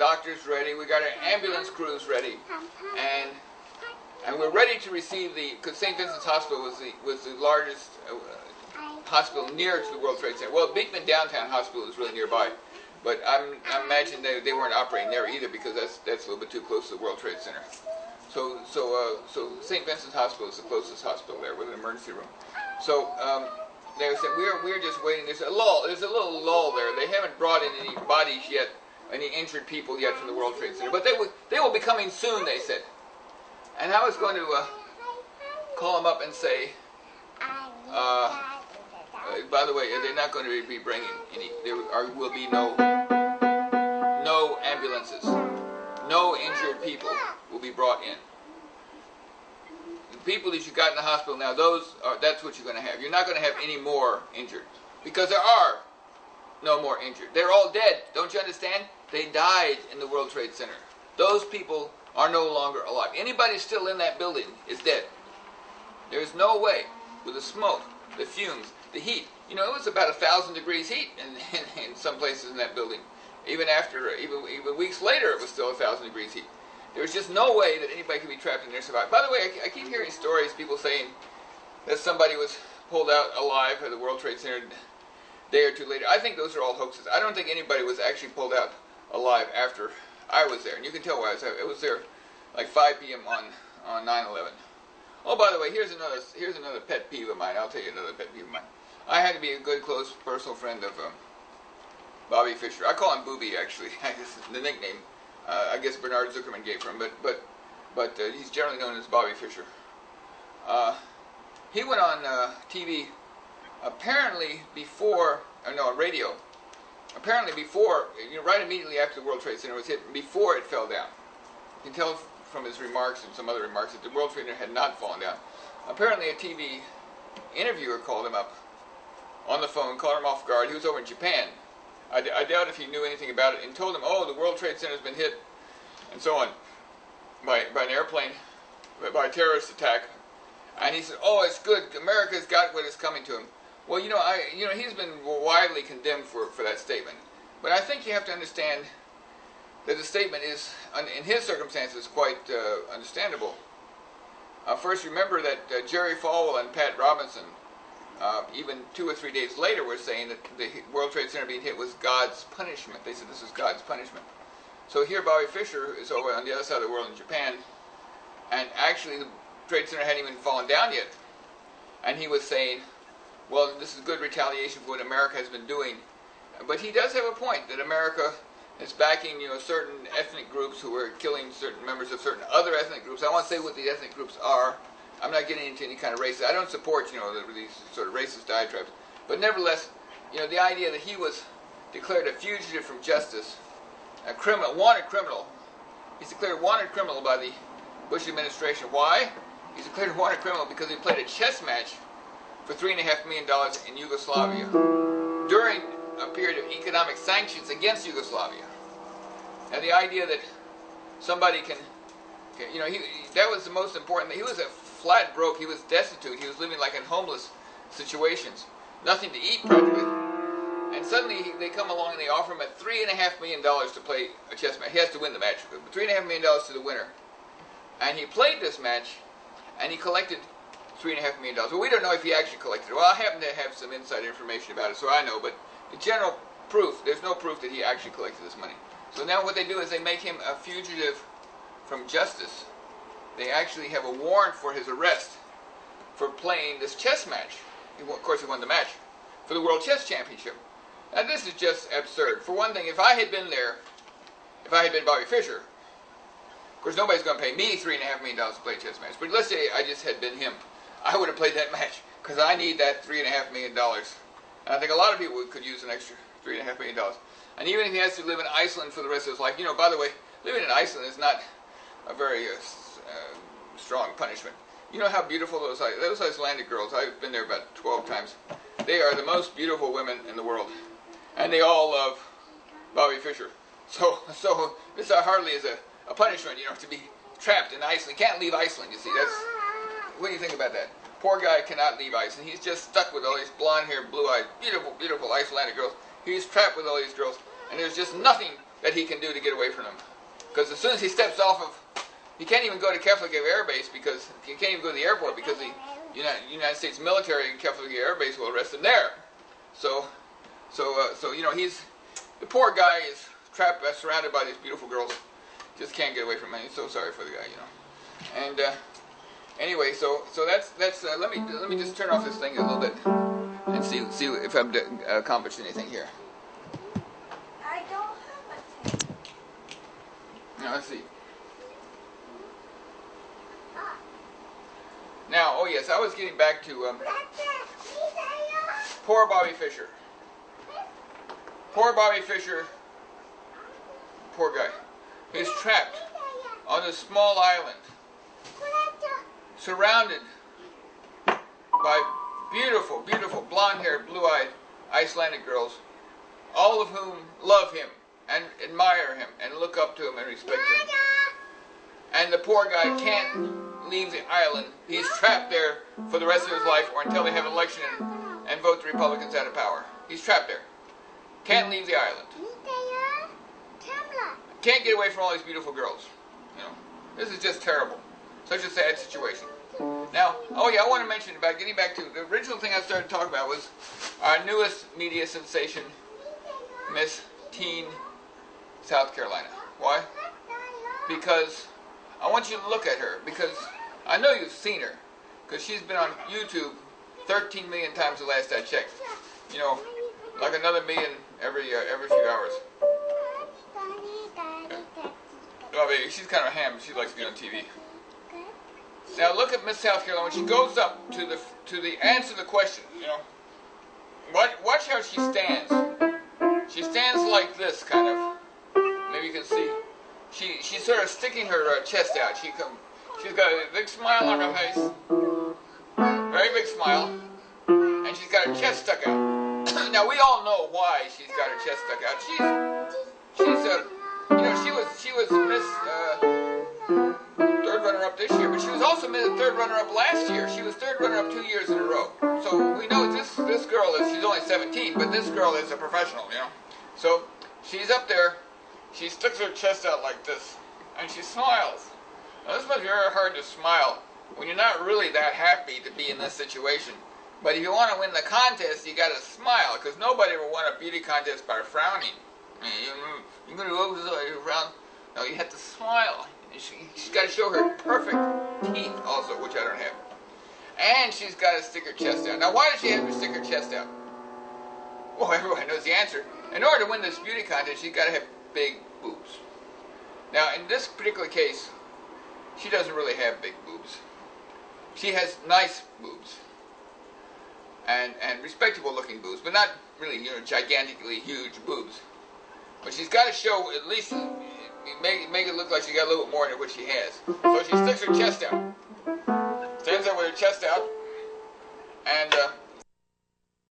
doctors ready, we got our ambulance crews ready, and we're ready to receive because St. Vincent's Hospital was the largest hospital near to the World Trade Center. Well, Beekman Downtown Hospital is really nearby, but I imagine they weren't operating there either because that's a little bit too close to the World Trade Center. So St. Vincent's Hospital is the closest hospital there with an emergency room. So they said we're just waiting. There's a little lull there. They haven't brought in any bodies yet, any injured people yet from the World Trade Center, but they will be coming soon, they said. And I was going to call them up and say, by the way, they're not going to be bringing any. There will be no ambulances, no injured people will be brought in. The people that you got in the hospital now, that's what you're going to have. You're not going to have any more injured because there are no more injured. They're all dead. Don't you understand? They died in the World Trade Center. Those people are no longer alive. Anybody still in that building is dead. There is no way, with the smoke, the fumes, the heat. You know, it was about 1,000 degrees heat in some places in that building. Even weeks later, it was still 1,000 degrees heat. There was just no way that anybody could be trapped in there and survive. By the way, I keep hearing stories, people saying that somebody was pulled out alive at the World Trade Center a day or two later. I think those are all hoaxes. I don't think anybody was actually pulled out alive after I was there. And you can tell why I was there like 5 p.m. on 9/11. Oh, by the way, here's another pet peeve of mine. I'll tell you another pet peeve of mine. I had to be a good, close, personal friend of Bobby Fischer. I call him Booby, actually. The nickname, I guess Bernard Zuckerman gave him, but he's generally known as Bobby Fischer. He went on TV apparently on radio. Apparently before, right immediately after the World Trade Center was hit, before it fell down. You can tell from his remarks and some other remarks that the World Trade Center had not fallen down. Apparently a TV interviewer called him up on the phone, caught him off guard. He was over in Japan. I doubt if he knew anything about it, and told him, oh, the World Trade Center has been hit, and so on, by an airplane, by a terrorist attack. And he said, oh, it's good. America's got what is coming to him. Well, he's been widely condemned for that statement. But I think you have to understand that the statement is, in his circumstances, quite understandable. First, remember that Jerry Falwell and Pat Robinson, even 2 or 3 days later, were saying that the World Trade Center being hit was God's punishment. They said this was God's punishment. So here Bobby Fischer is over on the other side of the world in Japan, and actually the Trade Center hadn't even fallen down yet. And he was saying, well, this is good retaliation for what America has been doing. But he does have a point that America is backing, certain ethnic groups who are killing certain members of certain other ethnic groups. I won't say what the ethnic groups are. I'm not getting into any kind of race. I don't support, these sort of racist diatribes. But nevertheless, the idea that he was declared a fugitive from justice, a criminal, wanted criminal. He's declared wanted criminal by the Bush administration. Why? He's declared a wanted criminal because he played a chess match for $3.5 million in Yugoslavia during a period of economic sanctions against Yugoslavia. And the idea that somebody can that was the most important thing. He was a flat broke, he was destitute, he was living like in homeless situations, nothing to eat practically. And suddenly they come along and they offer him $3.5 million to play a chess match. He has to win the match, $3.5 million to the winner. And he played this match, and he collected $3.5 million. Well, we don't know if he actually collected it. Well, I happen to have some inside information about it, so I know. But the general proof, there's no proof that he actually collected this money. So now what they do is they make him a fugitive from justice. They actually have a warrant for his arrest for playing this chess match. Of course, he won the match for the World Chess Championship. Now, this is just absurd. For one thing, if I had been there, if I had been Bobby Fischer, of course, nobody's going to pay me $3.5 million to play a chess match. But let's say I just had been him. I would have played that match because I need that $3.5 million. And I think a lot of people could use an extra $3.5 million. And even if he has to live in Iceland for the rest of his life, by the way, living in Iceland is not a very strong punishment. You know how beautiful those Icelandic girls, I've been there about 12 times. They are the most beautiful women in the world. And they all love Bobby Fischer. So this hardly is a punishment, to be trapped in Iceland. He can't leave Iceland, you see. What do you think about that? Poor guy cannot leave Iceland. He's just stuck with all these blonde-haired, blue-eyed, beautiful, beautiful Icelandic girls. He's trapped with all these girls. And there's just nothing that he can do to get away from them. Because as soon as he steps off of, he can't even go to Keflavik Air Base because he can't even go to the airport because the United States military in Keflavik Air Base will arrest him there. So he's, the poor guy is trapped, surrounded by these beautiful girls. Just can't get away from him. He's so sorry for the guy, And anyway, so that's let me just turn off this thing a little bit and see if I've accomplished anything here. I don't have a thing. Now let's see. Now, oh yes, I was getting back to poor Bobby Fischer. Poor Bobby Fischer. Poor guy. He's trapped on this small island, surrounded by beautiful, beautiful, blonde-haired, blue-eyed Icelandic girls, all of whom love him and admire him and look up to him and respect him. And the poor guy can't leave the island. He's trapped there for the rest of his life or until they have an election and vote the Republicans out of power. He's trapped there. Can't leave the island. Can't get away from all these beautiful girls. This is just terrible. Such a sad situation. Now, oh yeah, I want to mention about getting back to the original thing I started talking about was our newest media sensation, Miss Teen South Carolina. Why? Because I want you to look at her, because I know you've seen her, because she's been on YouTube 13 million times the last I checked. Like another million every few hours. Oh, baby, she's kind of a ham. She likes to be on TV. Now look at Miss South Carolina when she goes up to the answer the question. Watch how she stands. She stands like this, kind of. Maybe you can see. She's sort of sticking her chest out. She's got a big smile on her face, very big smile, and she's got her chest stuck out. Now we all know why she's got her chest stuck out. She was Miss third runner-up this year, but she was also Miss third runner-up last year. She was third runner-up 2 years in a row. So we know this girl she's only 17, but this girl is a professional, So she's up there. She sticks her chest out like this, and she smiles. Now this must be very hard to smile when you're not really that happy to be in this situation. But if you want to win the contest, you got to smile, because nobody will win a beauty contest by frowning. You're going to go around. No, you have to smile. She's got to show her perfect teeth also, which I don't have. And she's got to stick her chest out. Now, why does she have to stick her chest out? Well, everyone knows the answer. In order to win this beauty contest, she's got to have big boobs. Now, in this particular case, she doesn't really have big boobs. She has nice boobs. And respectable looking boobs, but not really, gigantically huge boobs. But she's got to show at least, make it look like she got a little bit more than what she has. So she sticks her chest out. Stands there with her chest out. And